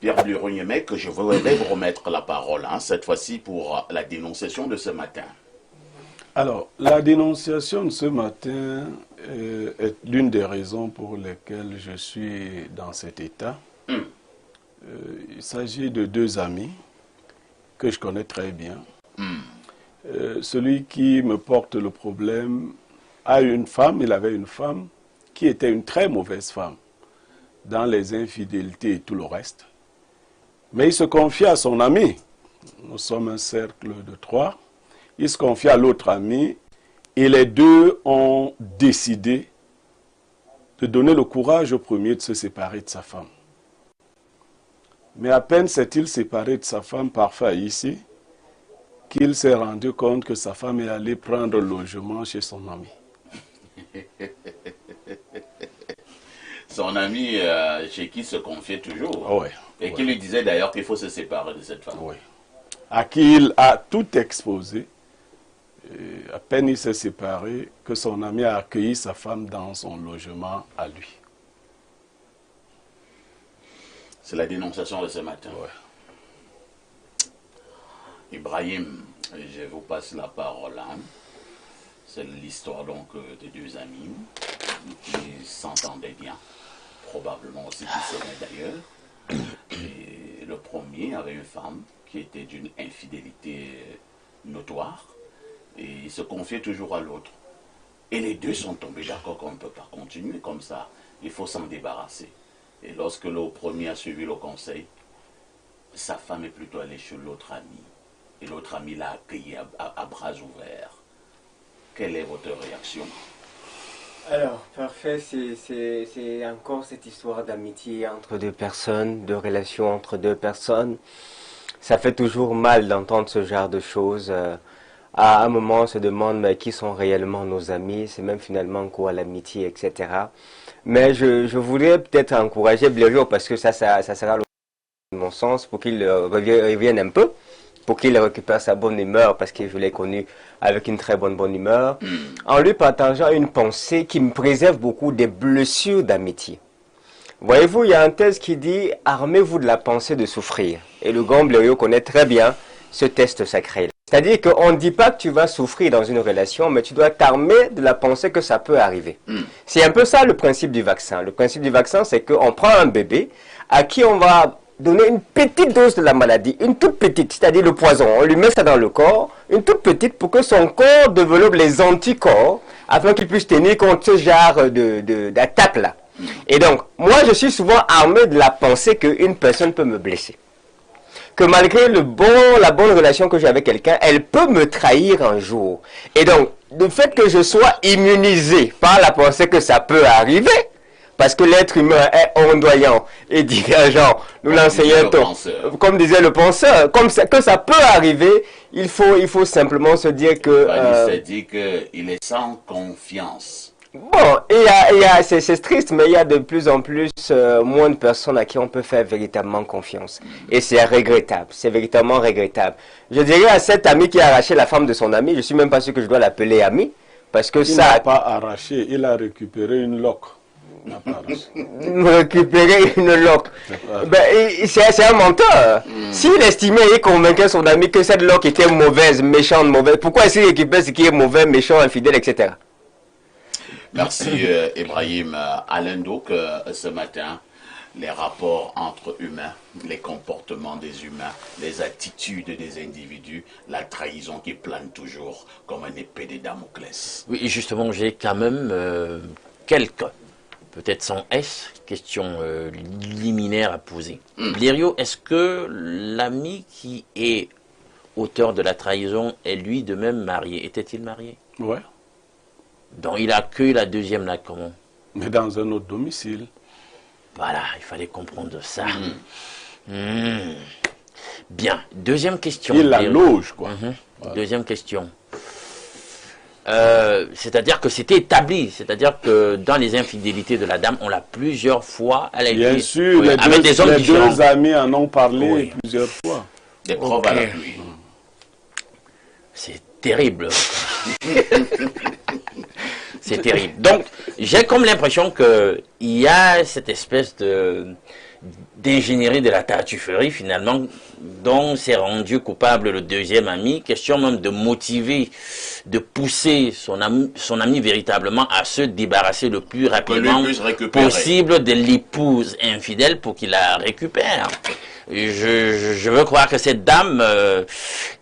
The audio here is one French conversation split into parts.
Pierre Bluroniemec, je voudrais vous remettre la parole, cette fois-ci pour la dénonciation de ce matin. Alors, la dénonciation de ce matin est l'une des raisons pour lesquelles je suis dans cet état. Il s'agit de deux amis que je connais très bien. Celui qui me porte le problème a une femme, il avait une femme qui était une très mauvaise femme dans les infidélités et tout le reste. Mais il se confie à son ami. Nous sommes un cercle de 3. Il se confie à l'autre ami et les deux ont décidé de donner le courage au premier de se séparer de sa femme. Mais à peine s'est-il séparé de sa femme, parfois ici, qu'il s'est rendu compte que sa femme est allée prendre logement chez son ami. Son ami chez qui se confiait toujours. Oui. Et qui lui disait d'ailleurs qu'il faut se séparer de cette femme. Oui. À qui il a tout exposé. Et à peine il s'est séparé que son ami a accueilli sa femme dans son logement à lui. C'est la dénonciation de ce matin. Ouais. Ibrahim, je vous passe la parole. C'est l'histoire donc de deux amis qui s'entendaient bien, probablement aussi qui s'aimaient d'ailleurs. Et le premier avait une femme qui était d'une infidélité notoire et il se confiait toujours à l'autre. Et les deux sont tombés d'accord qu'on ne peut pas continuer comme ça, il faut s'en débarrasser. Et lorsque le premier a suivi le conseil, sa femme est plutôt allée chez l'autre ami. Et l'autre ami l'a accueilli à bras ouverts. Quelle est votre réaction? Alors, parfait, c'est encore cette histoire d'amitié entre deux personnes, de relation entre deux personnes. Ça fait toujours mal d'entendre ce genre de choses. À un moment, on se demande mais qui sont réellement nos amis, c'est même finalement quoi l'amitié, etc. Mais je voudrais peut-être encourager Blériot, parce que ça sera de mon sens, pour qu'il revienne un peu, pour qu'il récupère sa bonne humeur, parce que je l'ai connu avec une très bonne humeur, en lui partageant une pensée qui me préserve beaucoup des blessures d'amitié. Voyez-vous, il y a un texte qui dit « Armez-vous de la pensée de souffrir ». Et le grand Blériot connaît très bien ce texte sacré. C'est-à-dire qu'on ne dit pas que tu vas souffrir dans une relation, mais tu dois t'armer de la pensée que ça peut arriver. C'est un peu ça le principe du vaccin. Le principe du vaccin, c'est qu'on prend un bébé à qui on va donner une petite dose de la maladie, une toute petite, c'est-à-dire le poison. On lui met ça dans le corps, une toute petite, pour que son corps développe les anticorps, afin qu'il puisse tenir contre ce genre d'attaque-là. Et donc, moi, je suis souvent armé de la pensée qu'une personne peut me blesser. Que malgré la bonne relation que j'ai avec quelqu'un, elle peut me trahir un jour. Et donc, le fait que je sois immunisé par la pensée que ça peut arriver, parce que l'être humain est ondoyant et divergent, nous l'enseignons, comme disait le penseur, que ça peut arriver, il faut simplement se dire que... il s'est dit qu'il est sans confiance. Bon, c'est triste, mais il y a de plus en plus moins de personnes à qui on peut faire véritablement confiance. Et c'est regrettable, c'est véritablement regrettable. Je dirais à cet ami qui a arraché la femme de son ami, je suis même pas sûr que je dois l'appeler ami, parce que il ça... n'a pas arraché, il a récupéré une loque. Récupérer une loque. C'est un menteur. S'il estimait et convainquait son ami que cette loque était mauvaise, méchante, mauvaise, pourquoi est-il récupère ce qui est mauvais, méchant, infidèle, etc. Merci Ibrahim. Alain donc, ce matin, les rapports entre humains, les comportements des humains, les attitudes des individus, la trahison qui plane toujours comme un épée de Damoclès. Oui, et justement, j'ai quand même quelques, peut-être sans S, questions liminaires à poser. Blériot, est-ce que l'ami qui est auteur de la trahison est lui de même marié? Était-il marié? Ouais. Donc il accueille la deuxième là comment? Mais dans un autre domicile. Voilà, il fallait comprendre ça. Bien, deuxième question. Il la loge, quoi. Voilà. Deuxième question. C'est-à-dire que c'était établi, c'est-à-dire que dans les infidélités de la dame, on l'a plusieurs fois. Bien sûr, les deux amis en ont parlé plusieurs fois. Des preuves à l'appui. C'est terrible. C'est terrible. Donc, j'ai comme l'impression qu'il y a cette espèce de d'ingénierie de la tartufferie finalement dont s'est rendu coupable le deuxième ami, question même de motiver, de pousser son ami véritablement à se débarrasser le plus rapidement possible de l'épouse infidèle pour qu'il la récupère. Je veux croire que cette dame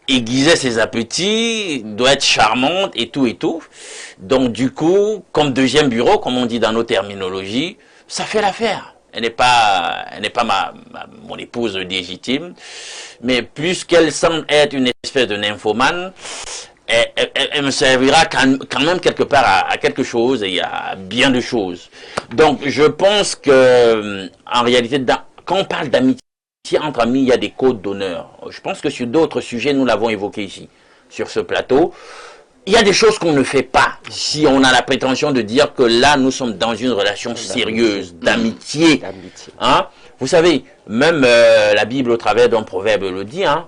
aiguisait ses appétits, doit être charmante et tout et tout. Donc du coup, comme deuxième bureau, comme on dit dans nos terminologies, ça fait l'affaire. Elle n'est pas mon épouse légitime, mais plus qu'elle semble être une espèce de nymphomane, elle me servira quand même quelque part à quelque chose, et il y a bien de choses. Donc je pense que en réalité, quand on parle d'amitié entre amis, il y a des codes d'honneur. Je pense que sur d'autres sujets, nous l'avons évoqué ici, sur ce plateau. Il y a des choses qu'on ne fait pas si on a la prétention de dire que là, nous sommes dans une relation sérieuse, d'amitié. Hein? Vous savez, même la Bible, au travers d'un proverbe, le dit, hein,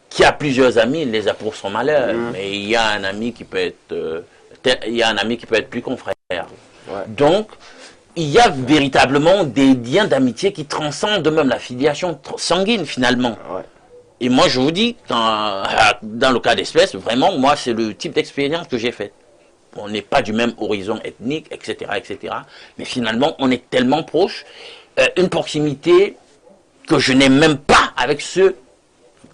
qui a plusieurs amis, il les a pour son malheur. Mais il y a un ami qui peut être, plus qu'on frère. Ouais. Donc, il y a véritablement des liens d'amitié qui transcendent même la filiation sanguine, finalement. Ouais. Et moi, je vous dis, dans le cas d'espèce, vraiment, moi, c'est le type d'expérience que j'ai faite. On n'est pas du même horizon ethnique, etc., etc. Mais finalement, on est tellement proches, une proximité que je n'ai même pas avec ceux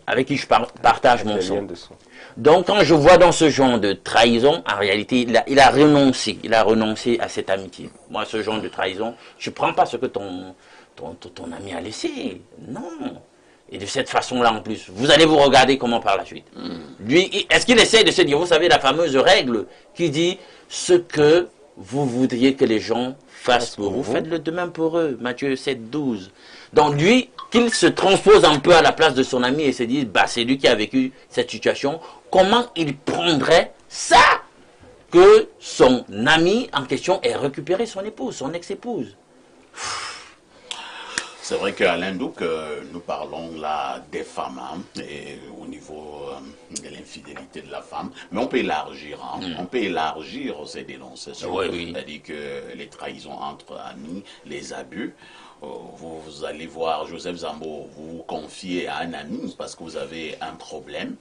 avec qui je partage mon sang. Donc, quand je vois dans ce genre de trahison, en réalité, il a renoncé à cette amitié. Moi, ce genre de trahison, je ne prends pas ce que ton ami a laissé. Non. Et de cette façon-là, en plus, vous allez vous regarder comment par la suite. Lui, est-ce qu'il essaie de se dire, vous savez, la fameuse règle qui dit, ce que vous voudriez que les gens fassent pour vous, faites-le de même pour eux. Matthieu 7, 12. Donc lui, qu'il se transpose un peu à la place de son ami et se dise, bah, c'est lui qui a vécu cette situation, comment il prendrait ça que son ami en question ait récupéré son épouse, son ex-épouse? C'est vrai qu'à l'Indouk, nous parlons là des femmes, hein, et au niveau de l'infidélité de la femme, mais on peut élargir, hein, on peut élargir ces dénonciations, c'est-à-dire que les trahisons entre amis, les abus. Vous allez voir Joseph Zambo, vous vous confiez à un ami parce que vous avez un problème.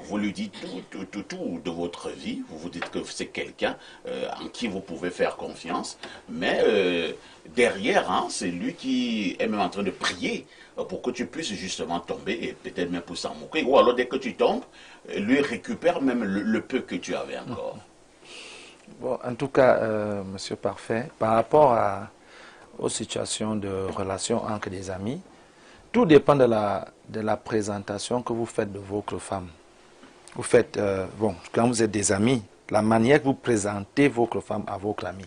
Vous lui dites tout de votre vie. Vous vous dites que c'est quelqu'un en qui vous pouvez faire confiance. Mais derrière, hein, c'est lui qui est même en train de prier pour que tu puisses justement tomber et peut-être même pour s'en moquer. Ou alors dès que tu tombes, lui récupère même le peu que tu avais encore. Bon, en tout cas, Monsieur Parfait, par rapport aux situations de relations entre des amis, tout dépend de la présentation que vous faites de votre femme. Vous faites, quand vous êtes des amis, la manière que vous présentez votre femme à votre ami.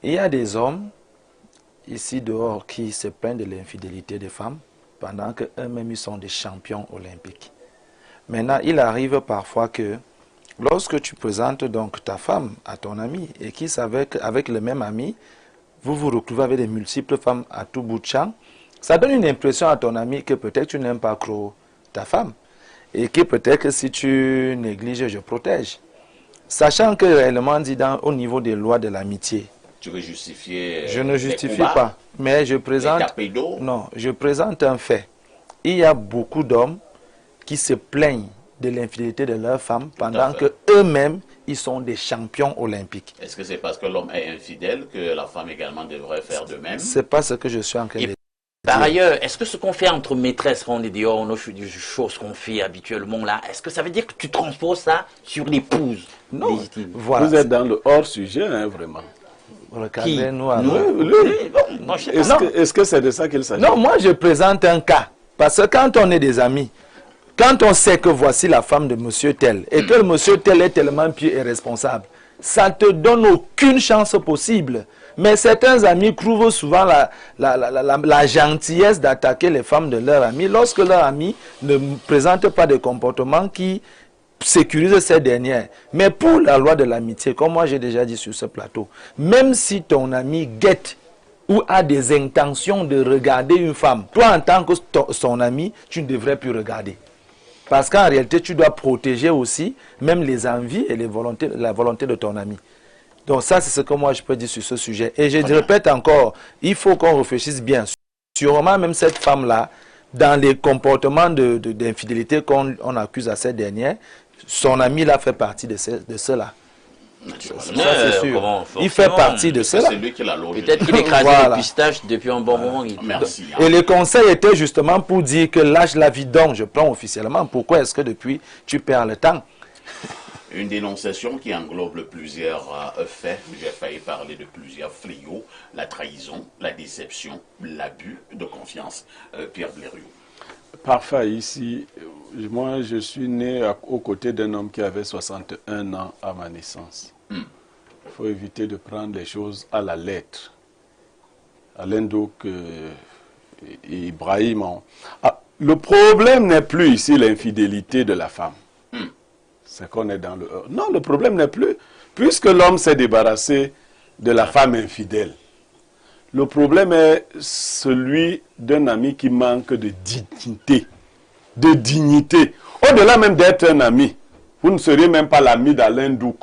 Il y a des hommes, ici dehors, qui se plaignent de l'infidélité des femmes, pendant qu'eux-mêmes, ils sont des champions olympiques. Maintenant, il arrive parfois que, lorsque tu présentes donc ta femme à ton ami, et qu'il savait qu'avec le même ami, vous vous retrouvez avec des multiples femmes à tout bout de champ, ça donne une impression à ton ami que peut-être tu n'aimes pas trop ta femme. Et que peut-être que si tu négliges, je protège. Sachant que réellement dit au niveau des lois de l'amitié. Tu veux justifier? Je ne justifie pas, mais je présente. Non, je présente un fait. Il y a beaucoup d'hommes qui se plaignent de l'infidélité de leur femme pendant que eux-mêmes ils sont des champions olympiques. Est-ce que c'est parce que l'homme est infidèle que la femme également devrait faire de même? C'est pas ce que je suis en train de dire. Par ailleurs, est-ce que ce qu'on fait entre maîtresses, quand on est dehors, nos choses qu'on fait habituellement là, est-ce que ça veut dire que tu transposes ça sur l'épouse légitime? Voilà. Vous êtes dans le hors-sujet, hein, vraiment. Regardez-nous. Est-ce que c'est de ça qu'il s'agit? Non, moi je présente un cas. Parce que quand on est des amis, quand on sait que voici la femme de monsieur tel, et que le monsieur tel est tellement pieux et responsable, ça ne te donne aucune chance possible. Mais certains amis trouvent souvent la gentillesse d'attaquer les femmes de leurs amis lorsque leurs amis ne présentent pas de comportements qui sécurisent ces dernières. Mais pour la loi de l'amitié, comme moi j'ai déjà dit sur ce plateau, même si ton ami guette ou a des intentions de regarder une femme, toi en tant que son ami, tu ne devrais plus regarder. Parce qu'en réalité, tu dois protéger aussi même les envies et la volonté de ton ami. Donc ça, c'est ce que moi je peux dire sur ce sujet. Et je répète encore, il faut qu'on réfléchisse bien. Sûrement même cette femme-là, dans les comportements d'infidélité qu'on accuse à cette dernière, son ami là fait partie de ceux-là. Ça, c'est sûr. Il fait partie de cela. Peut-être qu'il écrasait Voilà. les pistaches depuis un bon moment. Merci. Et le conseil était justement pour dire que lâche la vie, donc je prends officiellement. Pourquoi est-ce que depuis tu perds le temps? Une dénonciation qui englobe plusieurs faits. J'ai failli parler de plusieurs fléaux. La trahison, la déception, l'abus de confiance. Pierre Blériot. Parfait, ici, moi je suis né aux côtés d'un homme qui avait 61 ans à ma naissance. Il faut éviter de prendre les choses à la lettre. Alain Douk et Ibrahim. Le problème n'est plus ici l'infidélité de la femme. C'est qu'on est dans le... Non, le problème n'est plus, puisque l'homme s'est débarrassé de la femme infidèle. Le problème est celui d'un ami qui manque de dignité. De dignité. Au-delà même d'être un ami, vous ne seriez même pas l'ami d'Alain Douk.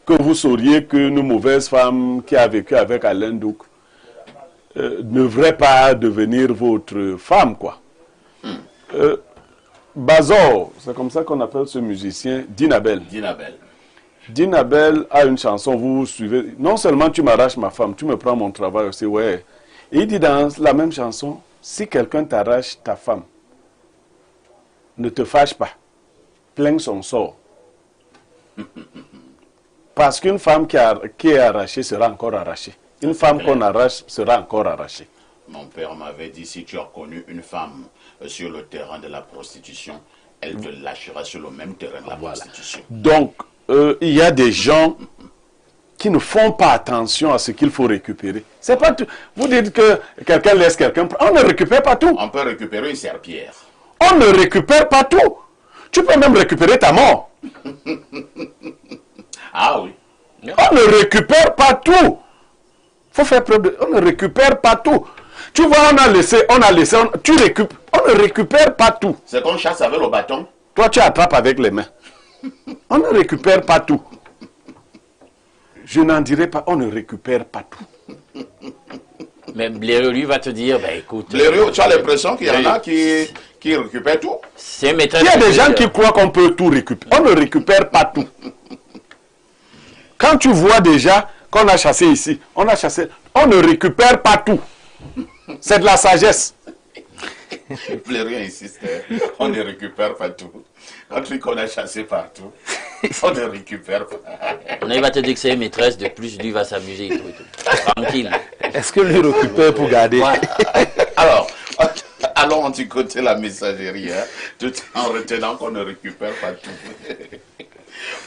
Que vous sauriez qu'une mauvaise femme qui a vécu avec Alain Douk ne devrait pas devenir votre femme, quoi. Bazor, c'est comme ça qu'on appelle ce musicien, Dinabel. Dinabel. Dinabel a une chanson, vous suivez. Non seulement tu m'arraches ma femme, tu me prends mon travail aussi, ouais. Et il dit dans la même chanson, si quelqu'un t'arrache ta femme, ne te fâche pas, plains son sort. Parce qu'une femme qui est arrachée sera encore arrachée. Une femme qu'on arrache sera encore arrachée. Mon père m'avait dit, si tu as connu une femme sur le terrain de la prostitution, elle te lâchera sur le même terrain de la prostitution. Donc, il y a des gens qui ne font pas attention à ce qu'il faut récupérer. C'est pas tout. Vous dites que quelqu'un laisse quelqu'un. On ne récupère pas tout. On peut récupérer une serpillère. On ne récupère pas tout. Tu peux même récupérer ta mort. Ah oui. On ne récupère pas tout. Faut faire preuve de... On ne récupère pas tout. Tu vois, on a laissé, tu récupères. On ne récupère pas tout. C'est qu'on chasse avec le bâton. Toi, tu attrapes avec les mains. On ne récupère pas tout. Je n'en dirai pas, on ne récupère pas tout. Mais Blériot, lui, va te dire, ben écoute... Blériot, tu as l'impression qu'il y en a qui récupèrent tout. C'est maîtresse. Il y a des gens qui croient qu'on peut tout récupérer. On ne récupère pas tout. Quand tu vois déjà qu'on a chassé ici, on ne récupère pas tout. C'est de la sagesse. Blériot insiste, on ne récupère pas tout. Quand tu dis qu'on a chassé partout, on ne récupère pas. Il va te dire que c'est maîtresse, de plus, lui va s'amuser et tout, et tout. Tranquille. Est-ce que lui récupère pour garder? Ouais. Alors, allons du côté de la messagerie, hein, tout en retenant qu'on ne récupère pas tout.